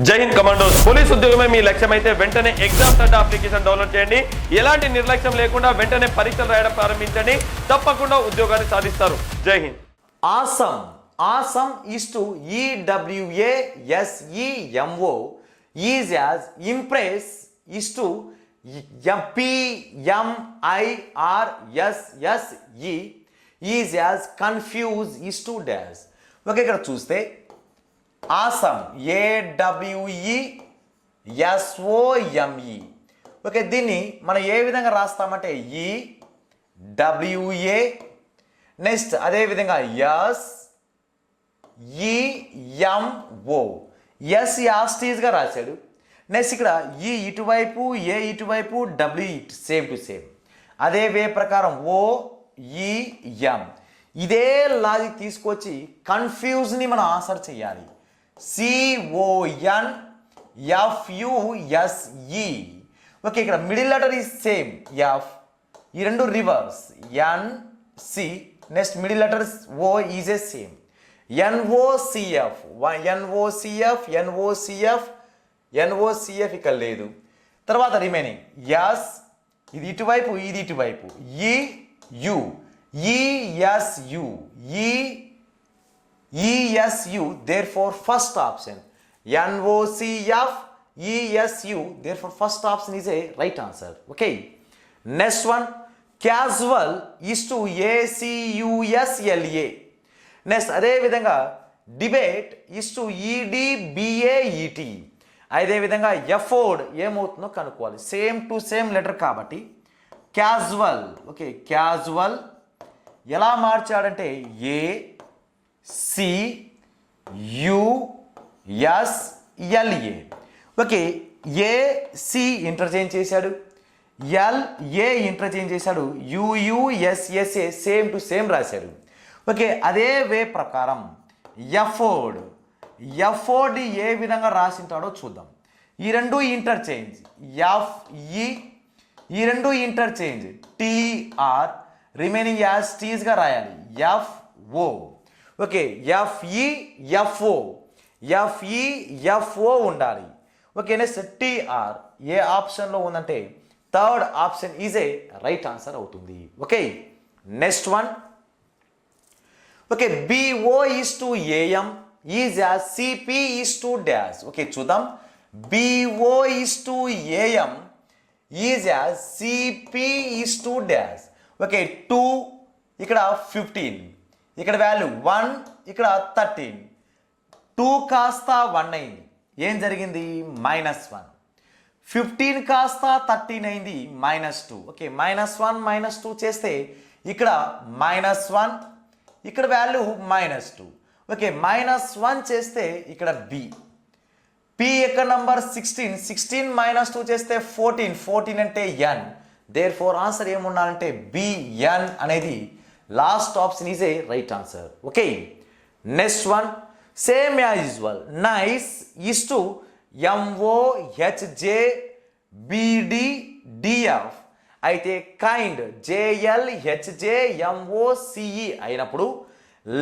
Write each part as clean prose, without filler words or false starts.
జై Hind commandos. Police ఉద్యోగమే మీ లక్ష్యమైతే వెంటనే ఎగ్జామ్స్ అడ్డా అప్లికేషన్ డౌన్లోడ్ చేయండి. ఎలాంటి నిర్లక్ష్యం లేకుండా వెంటనే పరీక్షలు రాయడం ప్రారంభించండి. తప్పకుండా ఉద్యోగాన్ని సాధిస్తారు. జై Hind. Awesome is to EWASEMO is as impress is to PMIRSSE is as confuse is to dash. Okay, ఇక్కడ చూస్తే ఆసమ్ AWESOME. ఓకే, దీన్ని మనం ఏ విధంగా రాస్తామంటే EWA, నెక్స్ట్ అదేవిధంగా SEMO, ఎస్ యాస్టీస్గా రాశాడు. నెక్స్ట్ ఇక్కడ ఈ ఇటువైపు ఏ ఇటువైపు డబ్ల్యూ సేమ్ టు సేమ్. అదే వే ప్రకారం OEM. ఇదే లాజిక్ తీసుకొచ్చి కన్ఫ్యూజ్ని మనం ఆన్సర్ చేయాలి. CONFUSE. ఓకే, ఇక్కడ middle letter is same F, ఈ రెండు reverse NC, next middle letter O is a same NOCF. NOCF ఇక్కడ లేదు. తర్వాత రిమైనింగ్ ఎస్, ఇది ఇటువైపు ఇది ఇటువైపు EU, ESU, therefore first option. NOCF, ESU, therefore first option is a right answer. Okay, next one, casual is to ACUSLA. Next అదేవిధంగా debate is to EDBAET. అదేవిధంగా afford ఏమవుతుందో కనుక్కోవాలి. సేమ్ టు సేమ్ లెటర్ కాబట్టి casual. Okay, casual ఎలా మార్చాడంటే ACUSLA. Okay, AC interchange చేశాడు, LA interchange చేశాడు, UUSSA same to same రాశాడు. Okay, అదే వే ప్రకారం ఎఫోర్డ్ ఏ విధంగా రాసింటాడో చూద్దాం. ఈ రెండు ఇంటర్చేంజ్ FE, ఈ రెండు ఇంటర్చేంజ్ TR, రిమైనింగ్ యాజ్ టీస్గా రాయాలి FO. ఓకే, FE FO ఉండాలి. ఓకే, నెక్స్ట్ TR ఏ ఆప్షన్లో ఉందంటే third option is a right answer అవుతుంది. Okay, next one. Okay, BO is to AM is as CP is to dash. Okay, చూద్దాం. BO is to AM is as CP is to dash. Okay, 2 ఇక్కడ 15, ఇక్కడ value 1, ఇక్కడ 13, 2 కాస్త 1 అయింది. ఏం జరిగింది? -1. 15 కాస్త 13 అయింది -2. ఓకే, -1 -2 చేస్తే ఇక్కడ -1, ఇక్కడ వాల్యూ -2. ఓకే, -1 చేస్తే ఇక్కడ P యొక్క నంబర్ 16 -2 చేస్తే 14 అంటే N. దేర్ ఫోర్ ఆన్సర్ ఏముండాలంటే BN అనేది last option is a right answer. Okay, next one. Same as usual nice is to MOHJBDDF అయితే కైండ్ JLHJMOCE అయినప్పుడు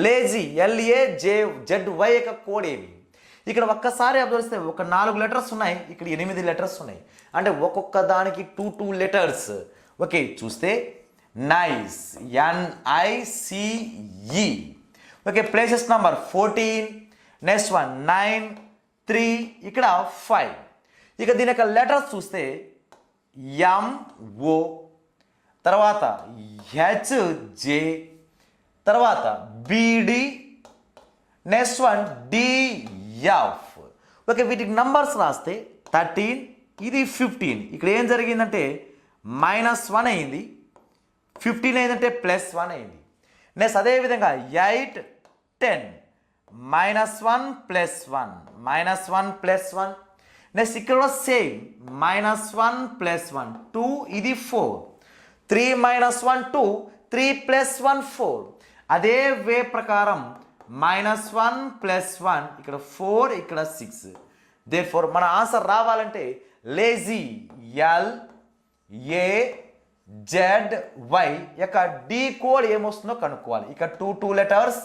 లేజీ LAJZY యొక్క కోడ్ ఏమి? ఇక్కడ ఒక్కసారి అబ్జర్వ్ చేస్తే ఒక 4 లెటర్స్ ఉన్నాయి, ఇక్కడ 8 లెటర్స్ ఉన్నాయి. అంటే ఒక్కొక్క దానికి 2 లెటర్స్. ఓకే, చూస్తే nice NICE. Okay, places number 14, next one 9, 3, ఇక్కడ 5. ఇక దీని యొక్క లెటర్స్ చూస్తే MO, తర్వాత HJ, తర్వాత BD, next one DF. Okay, వీటికి నంబర్స్ రాస్తే 13, ఇది 15. ఇక్కడ ఏం జరిగిందంటే -1 అయింది, 15 అయిందంటే +1 అయింది. నెక్స్ట్ అదేవిధంగా 8, 10, -1 +1, -1 నెక్స్ట్ ఇక్కడ కూడా సేమ్ -1 +1, 2, ఇది 4, 3 -1 2, 3 +1 4. అదే వే ప్రకారం -1 +1 ఇక్కడ 4, ఇక్కడ 6. దేర్ ఫోర్ మన ఆన్సర్ రావాలంటే లేజీ LAZY యొక్క డి కోడ్ ఏమొస్తుందో కనుక్కోవాలి. ఇక 2 లెటర్స్,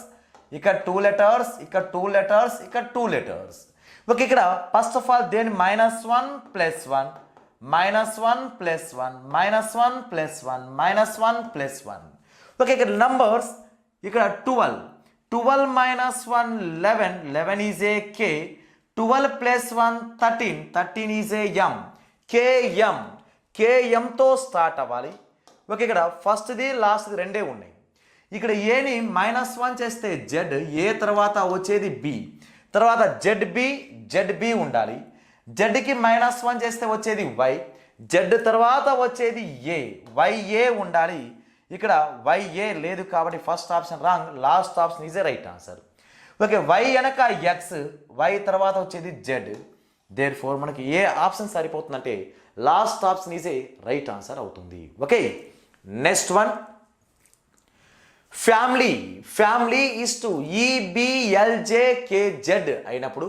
ఇక్కడ 2 లెటర్స్, ఇక్కడ 2 లెటర్స్, ఇక్కడ 2 లెటర్స్. ఓకే, ఇక్కడ ఫస్ట్ ఆఫ్ ఆల్ దేని -1 + 1 -1 + 1 -1 + 1 -1 + 1. ఓకే, ఇక్కడ నంబర్స్ ఇక్కడ 12 12 - 1 11 11 is a k 12 + 1 13 13 is a m km kmతో స్టార్ట్ అవ్వాలి. ఓకే, ఇక్కడ ఫస్ట్ది లాస్ట్ది రెండే ఉన్నాయి. ఇక్కడ ఏని -1 చేస్తే జెడ్, ఏ తర్వాత వచ్చేది బి, తర్వాత జెడ్ బి ఉండాలి. జెడ్కి -1 చేస్తే వచ్చేది వై, జెడ్ తర్వాత వచ్చేది ఏ, వైఏ ఉండాలి. ఇక్కడ వైఏ లేదు కాబట్టి first option wrong, last option is a right answer. Okay, Y వెనక ఎక్స్, వై తర్వాత వచ్చేది జెడ్, దేర్ ఫోర్ మనకి ఏ ఆప్షన్ సరిపోతుందంటే last option is a right answer అవుతుంది. Okay, next one, family is to EBLJKZ అయినప్పుడు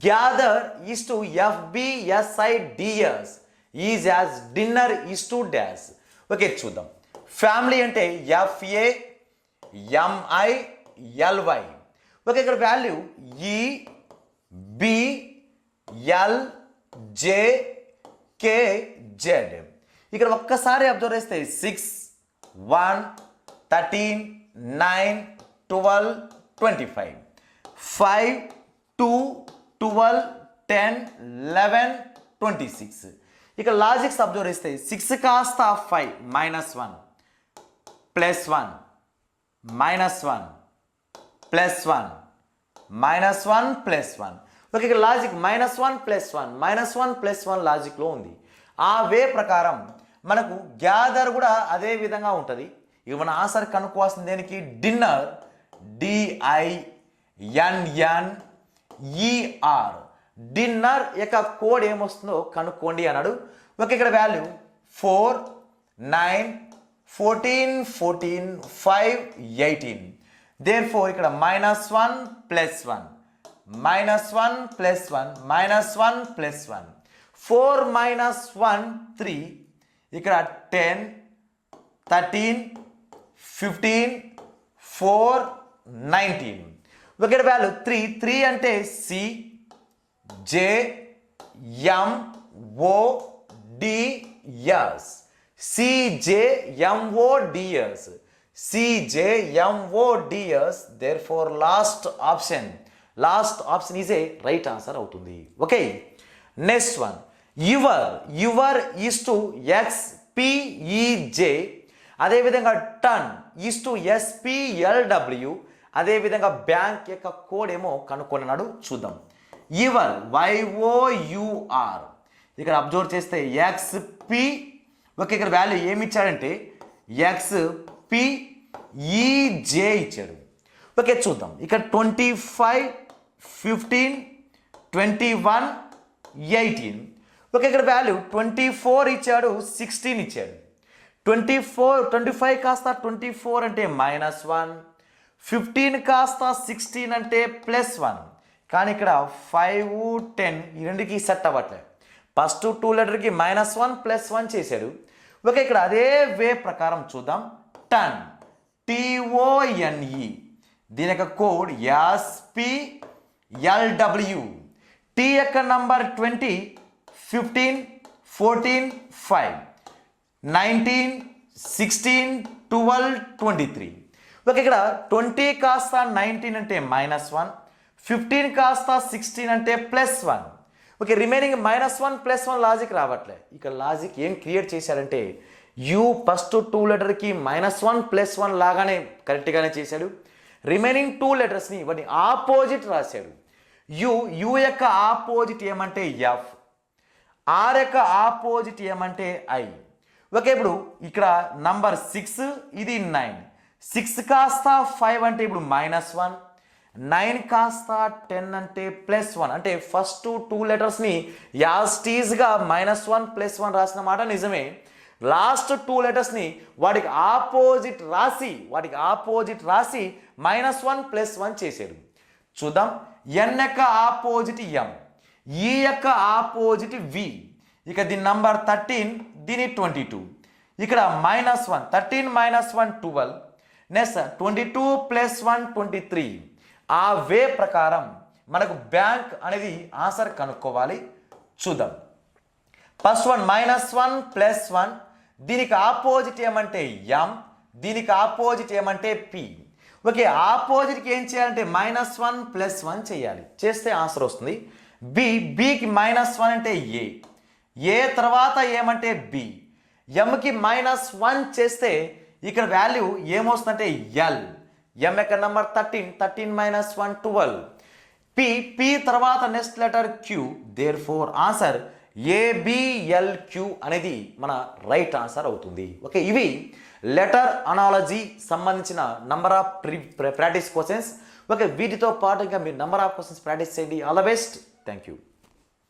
gather is to FBSIDS is as dinner is to dash. Okay, చూద్దాం. Family అంటే FAMILY. Okay, ఇక్కడ value EBLJKZ. ఇక్కడ ఒక్కసారి అబ్జర్వ్ చేస్తే 6 1 13 9 12 25 5 2 12 10 11 26. ఇక్కడ లాజిక్స్ అబ్జర్వ్ చేస్తే 6 కాస్త 5 -1 +1 -1 +1 -1 +1. ఓకే, ఇక్కడ లాజిక్ -1 +1 -1 +1 లాజిక్లో ఉంది. ఆ వే ప్రకారం మనకు గ్యాదర్ కూడా అదే విధంగా ఉంటుంది. ఇక మన ఆన్సర్ కనుక్కోవాల్సింది దేనికి, డిన్నర్ DINNER. డిన్నర్ యొక్క కోడ్ ఏమొస్తుందో కనుక్కోండి అన్నాడు. ఓకే, ఇక్కడ వాల్యూ 4 9 14 14 5 18. దేర్ ఫోర్ ఇక్కడ -1 +1 -1 +1 -1 +1 4 -1 3. ఇక్కడ 10 13 15 4 19. ఓకే, వాల్యూ 3 అంటే CJMODS CJMODS. therefore last option is a right answer అవుతుంది. Okay, next one, your is to XPEJ, అదేవిధంగా టర్న్ ఈస్ టు SPLW, అదేవిధంగా బ్యాంక్ యొక్క కోడ్ ఏమో కనుక్కున్నాడు. చూద్దాం. యువర్ YOUR ఇక్కడ అబ్జర్వ్ చేస్తే XP. ఓకే, ఇక్కడ వాల్యూ ఏమి ఇచ్చాడంటే XPEJ ఇచ్చాడు. ఓకే, చూద్దాం. ఇక్కడ 25 15 21 18. ఓకే, ఇక్కడ వాల్యూ 24 ఇచ్చాడు, 16 ఇచ్చాడు. 25 కాస్త 24 అంటే -1, 15 కాస్త 16 అంటే +1. కానీ ఇక్కడ 5 10 ఈ రెండుకి సెట్ అవ్వట్లేదు. ఫస్ట్ 2 లెటర్కి -1 +1 చేశాడు. ఓకే, ఇక్కడ అదే వే ప్రకారం చూద్దాం. టన్ TONE, దీని యొక్క కోడ్ SPLW. T యొక్క నంబర్ 20 15 14 5 19 16 12 23. ఓకే, ఇక్కడ 20 కాస్త 19 అంటే -1, 15 కాస్త 16 అంటే +1. ఓకే, రిమైనింగ్ -1 +1 లాజిక్ రావట్లే. ఇక్కడ లాజిక్ ఏం క్రియేట్ చేశాడంటే యూ ఫస్ట్ 2 లెటర్కి -1 +1 లాగానే కరెక్ట్గానే చేశాడు. రిమైనింగ్ 2 లెటర్స్ని వాటిని ఆపోజిట్ రాశాడు. యు యొక్క ఆపోజిట్ ఏమంటే F, R యొక్క ఆపోజిట్ ఏమంటే I. ఓకే, ఇప్పుడు ఇక్కడ నంబర్ 6 ఇది 9, 6 కాస్త 5 అంటే ఇప్పుడు -1, 9 కాస్త 10 అంటే +1. అంటే ఫస్ట్ 2 లెటర్స్ని యాస్టీజ్గా -1 +1 రాసిన మాట నిజమే. లాస్ట్ 2 లెటర్స్ని వాటికి ఆపోజిట్ రాసి -1 +1 చేశాడు. చూద్దాం. N యొక్క ఆపోజిట్ M, E యొక్క ఆపోజిట్ V. ఇక దీని నంబర్ 13, దీని 22. ఇక్కడ -1 13 -1 12. నెక్స్ట్ 22 + 1 23. ఆ వే ప్రకారం మనకు బ్యాంక్ అనేది ఆన్సర్ కనుక్కోవాలి. చూద్దాం. ఫస్ట్ వన్ -1 + 1, దీనికి ఆపోజిట్ ఏమంటే m, దీనికి ఆపోజిట్ ఏమంటే p. ఓకే, ఆపోజిట్కి ఏం చేయాలంటే -1 + 1 చేయాలి. చేస్తే ఆన్సర్ వస్తుంది. bకి -1 అంటే a తర్వాత ఏమంటే b, mకి -1 చేస్తే ఇక్కడ వాల్యూ ఏమొస్తుందంటే l, m యొక్క నెంబర్ 13 - 1 12, p తర్వాత next letter q. There four answer ABLQ అనేది మన రైట్ ఆన్సర్ అవుతుంది. ఓకే, ఇవి లెటర్ అనాలజీ సంబంధించిన number of practice questions. Okay, వీటితో పాటు ఇంకా మీరు నంబర్ ఆఫ్ క్వశ్చన్స్ ప్రాక్టీస్ చేయండి. All the best. Thank you.